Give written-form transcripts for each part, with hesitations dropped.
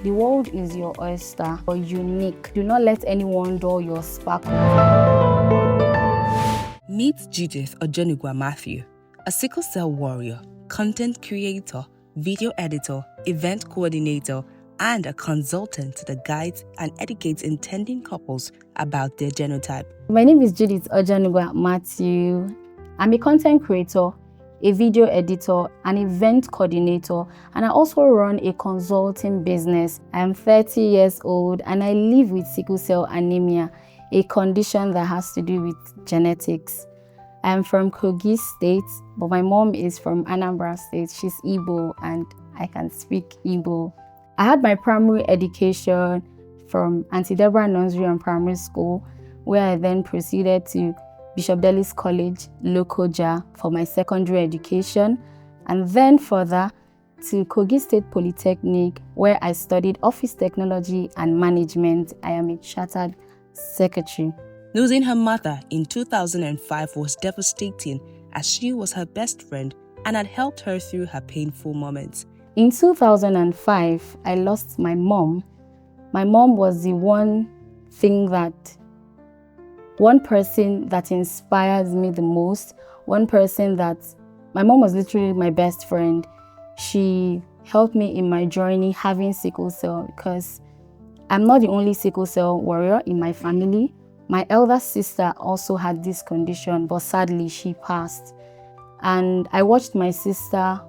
The world is your oyster. You're unique. Do not let anyone dull your sparkle. Meet Judith Ojonugwa Matthew, a sickle cell warrior, content creator, video editor, event coordinator, and a consultant that guides and educates intending couples about their genotype. My name is Judith Ojonugwa Matthew. I'm a content creator, a video editor, an event coordinator, and I also run a consulting business. I am 30 years old and I live with sickle cell anemia, a condition that has to do with genetics. I am from Kogi State, but my mom is from Anambra State. She's Igbo and I can speak Igbo. I had my primary education from Auntie Deborah Nursery and Primary School, where I then proceeded to Bishop Dellis College, Lokoja, for my secondary education, and then further to Kogi State Polytechnic, where I studied office technology and management. I am a chartered secretary. Losing her mother in 2005 was devastating, as she was her best friend and had helped her through her painful moments. In 2005, I lost my mom. My mom was the one person that inspires me the most. My mom was literally my best friend. She helped me in my journey having sickle cell, because I'm not the only sickle cell warrior in my family. My elder sister also had this condition, but sadly she passed. And I watched my sister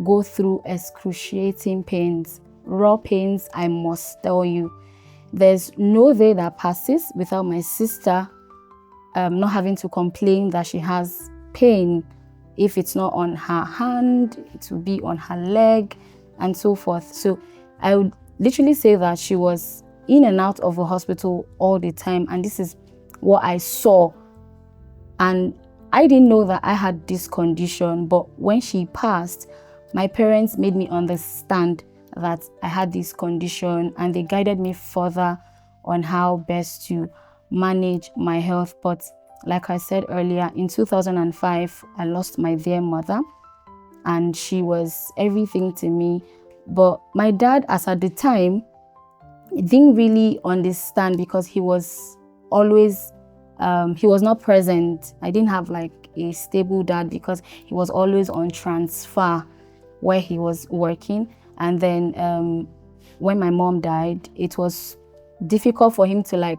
go through excruciating pains, raw pains, I must tell you. There's no day that passes without my sister not having to complain that she has pain. If it's not on her hand, it will be on her leg and so forth. So I would literally say that she was in and out of the hospital all the time, and this is what I saw. And I didn't know that I had this condition, but when she passed, my parents made me understand that I had this condition, and they guided me further on how best to manage my health. But like I said earlier, in 2005, I lost my dear mother, and she was everything to me. But my dad, as at the time, didn't really understand, because he was always he was not present. I didn't have like a stable dad, because he was always on transfer where he was working. And then when my mom died, it was difficult for him to like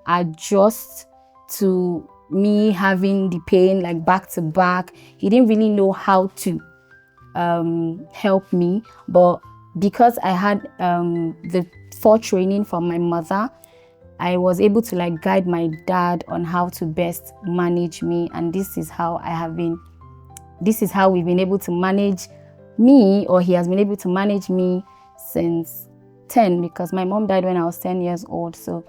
adjust to me having the pain like back to back. He didn't really know how to help me. But because I had the foretraining from my mother, I was able to like guide my dad on how to best manage me. And this is how we've been able to manage me, or he has been able to manage me since 10, because my mom died when I was 10 years old. So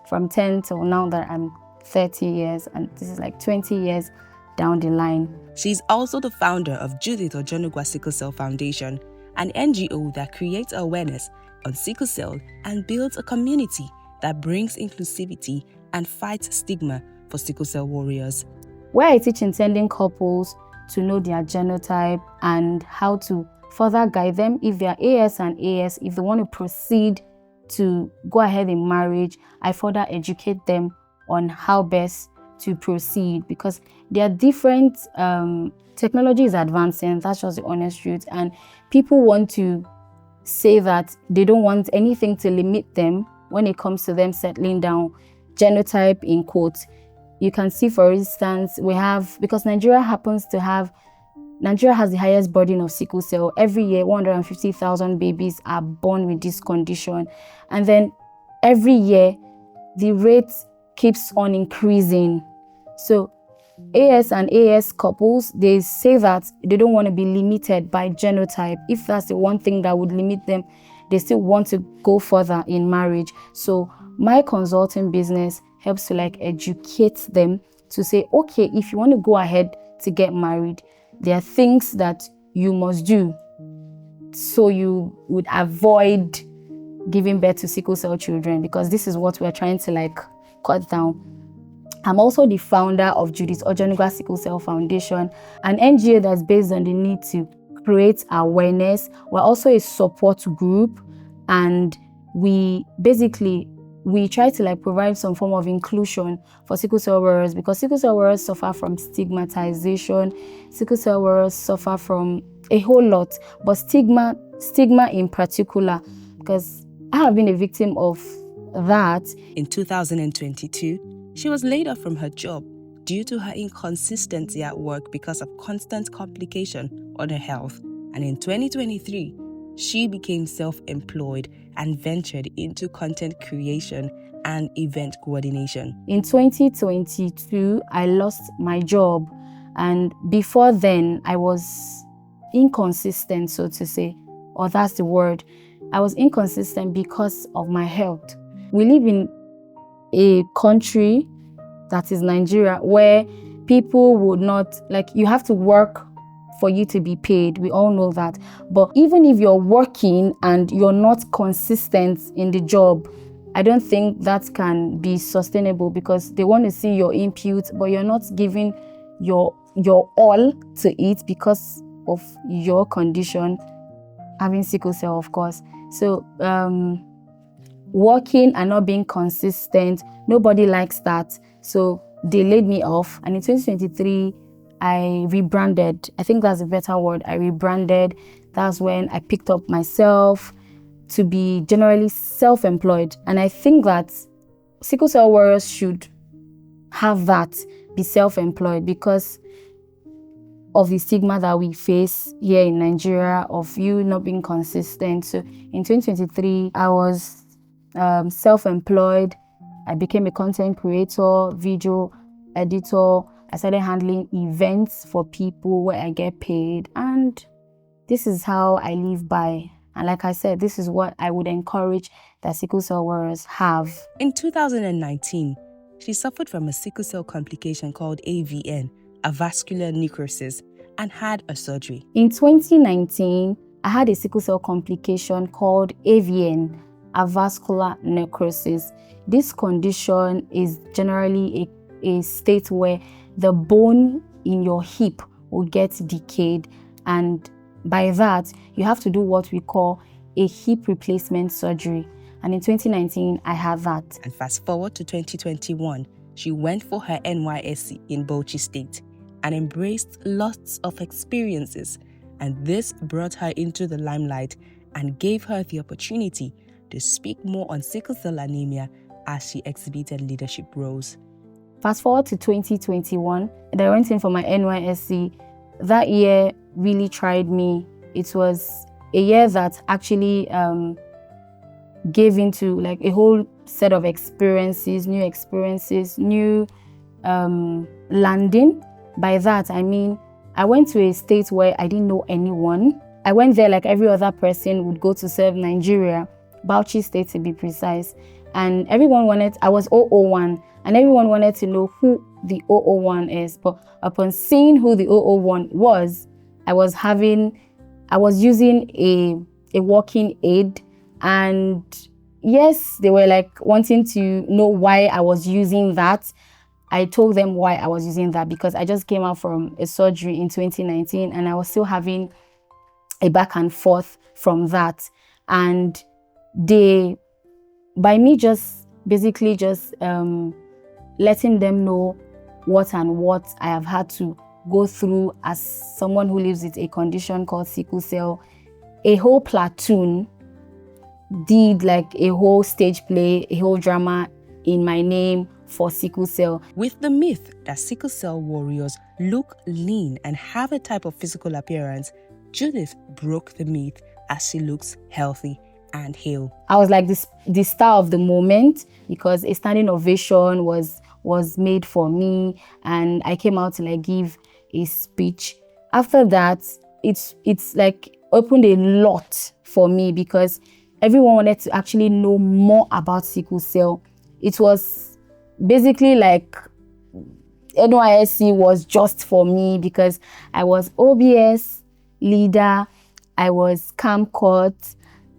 from 10 till now that I'm 30 years, and this is like 20 years down the line. She's also the founder of Judith Ojonugwa Sickle Cell Foundation, an NGO that creates awareness on sickle cell and builds a community that brings inclusivity and fights stigma for sickle cell warriors. Where I teach intending couples to know their genotype and how to further guide them if they are AS and AS, if they want to proceed to go ahead in marriage, I further educate them on how best to proceed, because there are different technology is advancing. That's just the honest truth. And people want to say that they don't want anything to limit them when it comes to them settling down. Genotype in quotes. You can see, for instance, because Nigeria has the highest burden of sickle cell. Every year, 150,000 babies are born with this condition. And then every year, the rate keeps on increasing. So AS and AS couples, they say that they don't want to be limited by genotype. If that's the one thing that would limit them, they still want to go further in marriage. So my consulting business helps to like educate them to say, okay, if you want to go ahead to get married, there are things that you must do so you would avoid giving birth to sickle cell children, because this is what we're trying to like cut down. I'm also the founder of Judith Ojonugwa Sickle Cell Foundation, an NGO that's based on the need to create awareness. We're also a support group, and we try to like provide some form of inclusion for sickle cell wearers, because sickle cell wearers suffer from stigmatization. Sickle cell wearers suffer from a whole lot, but stigma in particular, because I have been a victim of that. In 2022, she was laid off from her job due to her inconsistency at work because of constant complication on her health. And in 2023, she became self-employed and ventured into content creation and event coordination. In 2022, I lost my job, and before then, I was inconsistent, so to say, or that's the word. I was inconsistent because of my health. We live in a country that is Nigeria, where people would not, like, you have to work for you to be paid. We all know that. But even if you're working and you're not consistent in the job, I don't think that can be sustainable, because they want to see your input, but you're not giving your all to it because of your condition, having sickle cell, of course. So working and not being consistent, nobody likes that. So they laid me off. And in 2023, I rebranded. I think that's a better word. I rebranded. That's when I picked up myself to be generally self-employed. And I think that sickle cell warriors should have that, be self-employed, because of the stigma that we face here in Nigeria of you not being consistent. So in 2023, I was self-employed. I became a content creator, video editor. I started handling events for people where I get paid. And this is how I live by. And like I said, this is what I would encourage that sickle cell warriors have. In 2019, she suffered from a sickle cell complication called AVN, avascular necrosis, and had a surgery. In 2019, I had a sickle cell complication called AVN, avascular necrosis. This condition is generally a state where the bone in your hip will get decayed, and by that, you have to do what we call a hip replacement surgery. And in 2019, I had that. And fast forward to 2021, she went for her NYSC in Bauchi State and embraced lots of experiences. And this brought her into the limelight and gave her the opportunity to speak more on sickle cell anemia as she exhibited leadership roles. Fast forward to 2021, and I went in for my NYSC. That year really tried me. It was a year that actually gave into like a whole set of experiences, new landing. By that, I mean, I went to a state where I didn't know anyone. I went there like every other person would go to serve Nigeria, Bauchi State to be precise. And everyone wanted, I was 001, and everyone wanted to know who the 001 is. But upon seeing who the 001 was, I was using a walking aid. And yes, they were like wanting to know why I was using that. I told them why I was using that, because I just came out from a surgery in 2019 and I was still having a back and forth from that. And by me just basically just letting them know what I have had to go through as someone who lives with a condition called sickle cell, a whole platoon did like a whole stage play, a whole drama in my name for sickle cell. With the myth that sickle cell warriors look lean and have a type of physical appearance, Judith broke the myth as she looks healthy and hale. I was like the star of the moment, because a standing ovation was made for me, and I came out to like give a speech. After that, it's like opened a lot for me, because everyone wanted to actually know more about sickle cell. It was basically like NYSC was just for me, because I was OBS leader, I was camp court,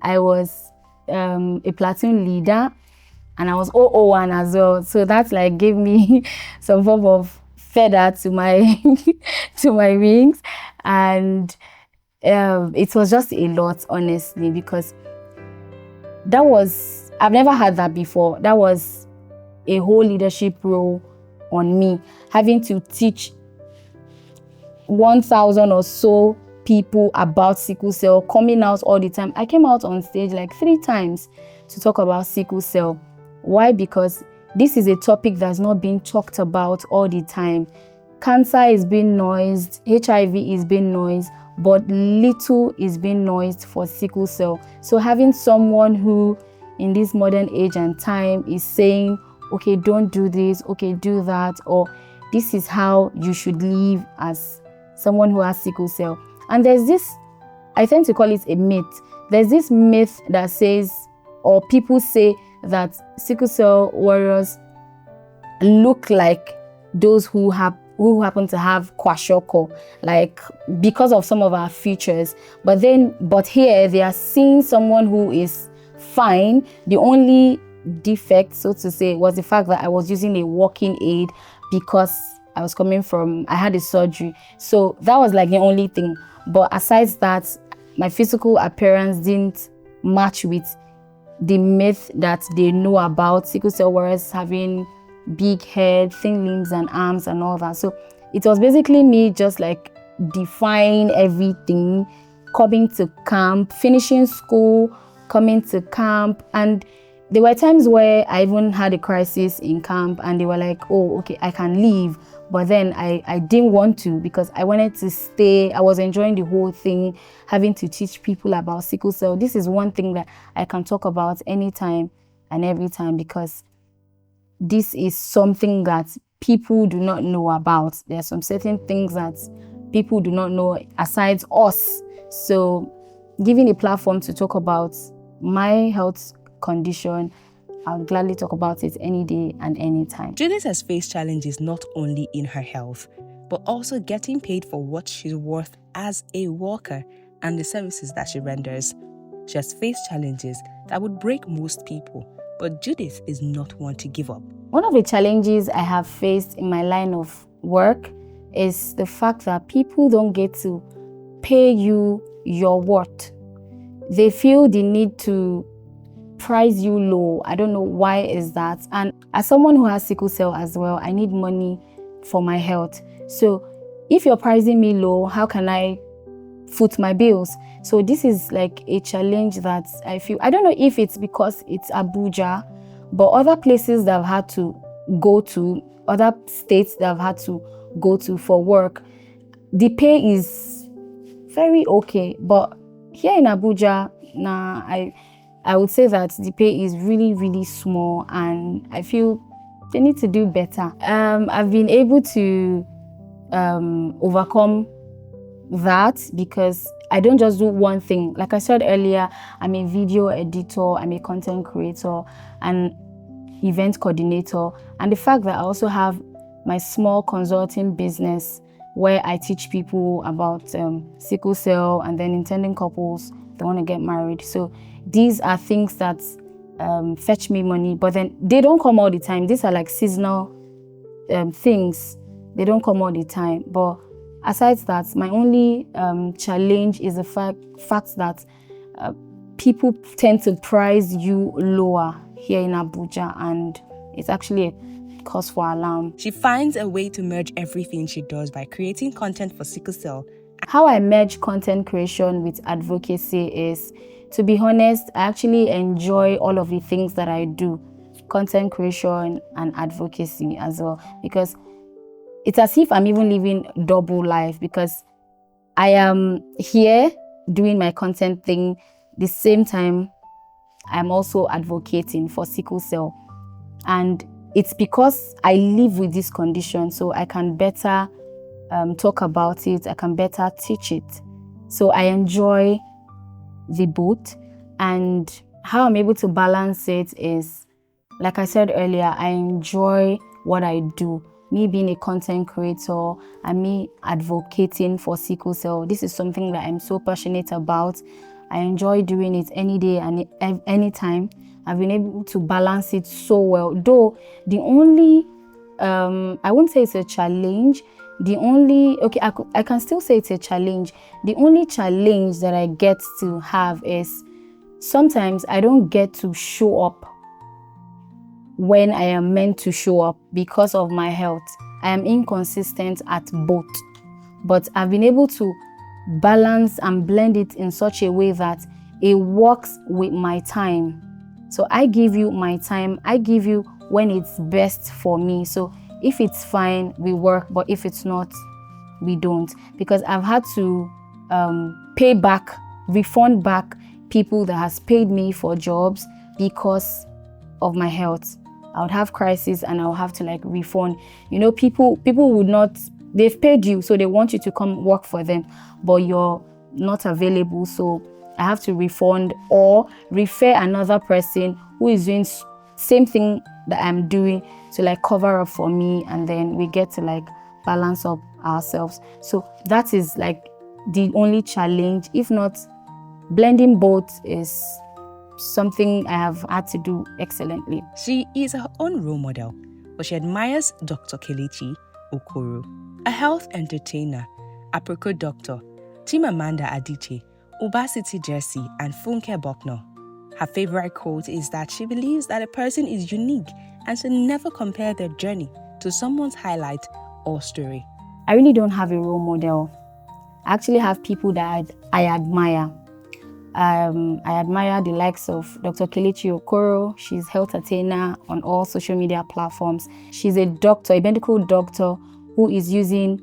I was a platoon leader, and I was 001 as well. So that like gave me some form of feather to my to my wings, and it was just a lot, honestly, because I've never had that before. That was a whole leadership role on me, having to teach 1,000 or so people about sickle cell, coming out all the time. I came out on stage like 3 times to talk about sickle cell. Why? Because this is a topic that's not being talked about all the time. Cancer is being noised, HIV is being noised, but little is being noised for sickle cell. So having someone who in this modern age and time is saying, okay, don't do this, okay, do that, or this is how you should live as someone who has sickle cell. And there's this, I tend to call it a myth. There's this myth that says, or people say that sickle cell warriors look like those who happen to have kwashiorkor, like because of some of our features. But here they are seeing someone who is fine. The only defect, so to say, was the fact that I was using a walking aid because I had a surgery. So that was like the only thing. But aside that, my physical appearance didn't match with the myth that they know about sickle cell warriors having big head, thin limbs and arms and all that. So it was basically me just like defying everything, coming to camp, finishing school, coming to camp. And there were times where I even had a crisis in camp and they were like, oh, okay, I can leave. But then I didn't want to because I wanted to stay. I was enjoying the whole thing, having to teach people about sickle cell. This is one thing that I can talk about anytime and every time because this is something that people do not know about. There are some certain things that people do not know aside us. So giving a platform to talk about my health condition, I'll gladly talk about it any day and any time. Judith has faced challenges not only in her health, but also getting paid for what she's worth as a worker and the services that she renders. She has faced challenges that would break most people, but Judith is not one to give up. One of the challenges I have faced in my line of work is the fact that people don't get to pay you your worth. They feel the need to price you low. I don't know why is that. And as someone who has sickle cell as well, I need money for my health. So if you're pricing me low, how can I foot my bills? So this is like a challenge that I feel. I don't know if it's because it's Abuja, but other places that I've had to go to, other states that I've had to go to for work, the pay is very okay. But here in Abuja, I would say that the pay is really, really small and I feel they need to do better. I've been able to overcome that because I don't just do one thing. Like I said earlier, I'm a video editor, I'm a content creator, and event coordinator. And the fact that I also have my small consulting business where I teach people about sickle cell and then intending couples that want to get married. So these are things that fetch me money, but then they don't come all the time. These are like seasonal things. They don't come all the time. But aside that, my only challenge is the fact that people tend to price you lower here in Abuja, and it's actually a cause for alarm. She finds a way to merge everything she does by creating content for sickle cell. How I merge content creation with advocacy is, to be honest, I actually enjoy all of the things that I do, content creation and advocacy as well, because it's as if I'm even living double life because I am here doing my content thing. The same time, I'm also advocating for sickle cell. And it's because I live with this condition, so I can better talk about it, I can better teach it. So I enjoy the both, and how I'm able to balance it is, like I said earlier, I enjoy what I do. Me being a content creator and me advocating for sickle cell, this is something that I'm so passionate about. I enjoy doing it any day and any time. I've been able to balance it so well. Though the only, I wouldn't say it's a challenge. I can still say it's a challenge. The only challenge that I get to have is sometimes I don't get to show up when I am meant to show up because of my health. I am inconsistent at both, but I've been able to balance and blend it in such a way that it works with my time. So I give you my time, I give you when it's best for me. So if it's fine, we work, but if it's not, we don't. Because I've had to pay back, refund back people that has paid me for jobs because of my health. I would have crisis and I'll have to refund. People would not, they've paid you, so they want you to come work for them, but you're not available. So I have to refund or refer another person who is doing same thing that I'm doing to cover up for me, and then we get to balance up ourselves. So that is the only challenge. If not, blending both is something I have had to do excellently. She is her own role model, but she admires Dr. Kelechi Okoro, a health entertainer, apricot doctor, Chimamanda Adichie, Obasiti Jesse, and Funke Bucknor. Her favorite quote is that she believes that a person is unique and should never compare their journey to someone's highlight or story. I really don't have a role model. I actually have people that I admire. I admire the likes of Dr. Kelechi Okoro. She's a health entertainer on all social media platforms. She's a doctor, a medical doctor who is using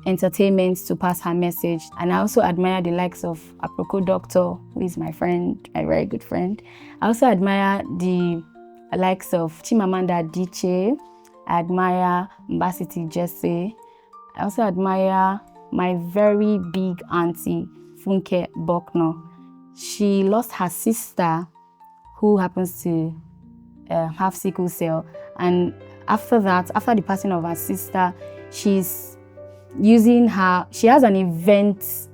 entertainment to pass her message. And I also admire the likes of apricot doctor, who is my friend, a very good friend. I also admire the likes of Chimamanda Adichie. I admire Mbasiti Jesse. I also admire my very big auntie, Funke Bucknor. She lost her sister, who happens to have sickle cell. And after that, after the passing of her sister, she's using she has an event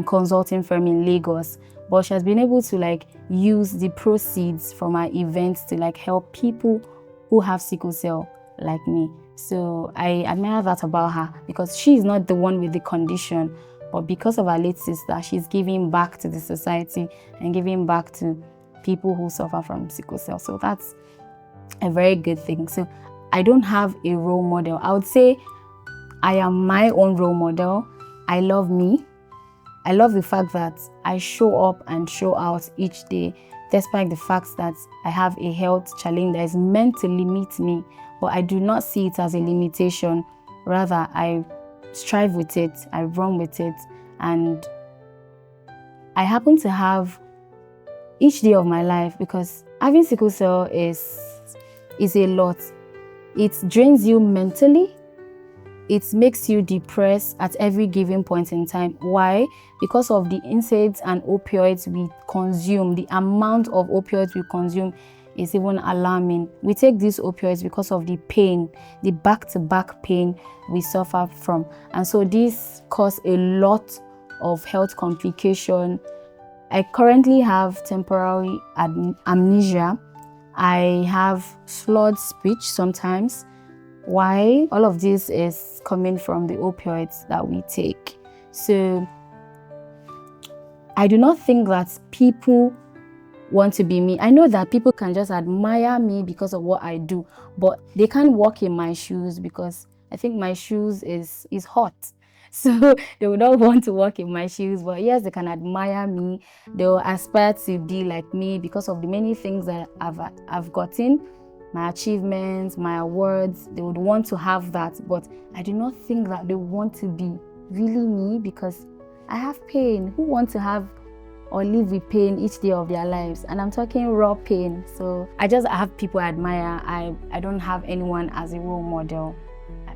consulting firm in Lagos, but she has been able to use the proceeds from her events to help people who have sickle cell like me. So I admire that about her, because she is not the one with the condition, but because of her late sister, she's giving back to the society and giving back to people who suffer from sickle cell. So that's a very good thing. So I don't have a role model. I would say I am my own role model. I love me. I love the fact that I show up and show out each day, despite the fact that I have a health challenge that is meant to limit me, but I do not see it as a limitation. Rather, I strive with it, I run with it, and I happen to have each day of my life, because having sickle cell is a lot. It drains you mentally. It makes you depressed at every given point in time. Why? Because of the NSAIDs and opioids we consume. The amount of opioids we consume is even alarming. We take these opioids because of the pain, the back-to-back pain we suffer from. And so this causes a lot of health complication. I currently have temporary amnesia. I have slurred speech sometimes. Why? All of this is coming from the opioids that we take. So I do not think that people want to be me. I know that people can just admire me because of what I do, but they can't walk in my shoes because I think my shoes is hot. So they would not want to walk in my shoes, but yes, they can admire me. They'll aspire to be like me because of the many things that I've gotten, my achievements, my awards. They would want to have that, but I do not think that they want to be really me, because I have pain. Who wants to have or live with pain each day of their lives? And I'm talking raw pain. So I have people I admire. I don't have anyone as a role model,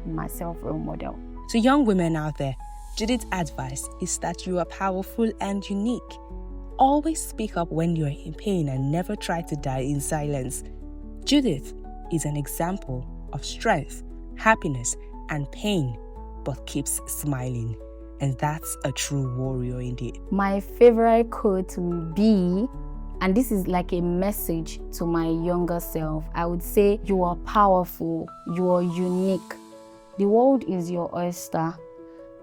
myself role model. To young women out there, Judith's advice is that you are powerful and unique. Always speak up when you're in pain and never try to die in silence. Judith is an example of strength, happiness, and pain, but keeps smiling. And that's a true warrior indeed. My favorite quote will be, and this is like a message to my younger self, I would say, you are powerful, you are unique. The world is your oyster.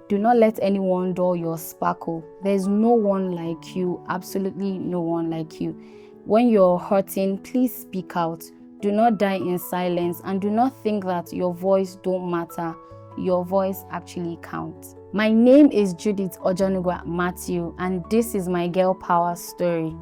Do not let anyone dull your sparkle. There's no one like you, absolutely no one like you. When you're hurting, please speak out. Do not die in silence, and do not think that your voice don't matter. Your voice actually counts. My name is Judith Ojonugwa Matthew, and this is my girl power story.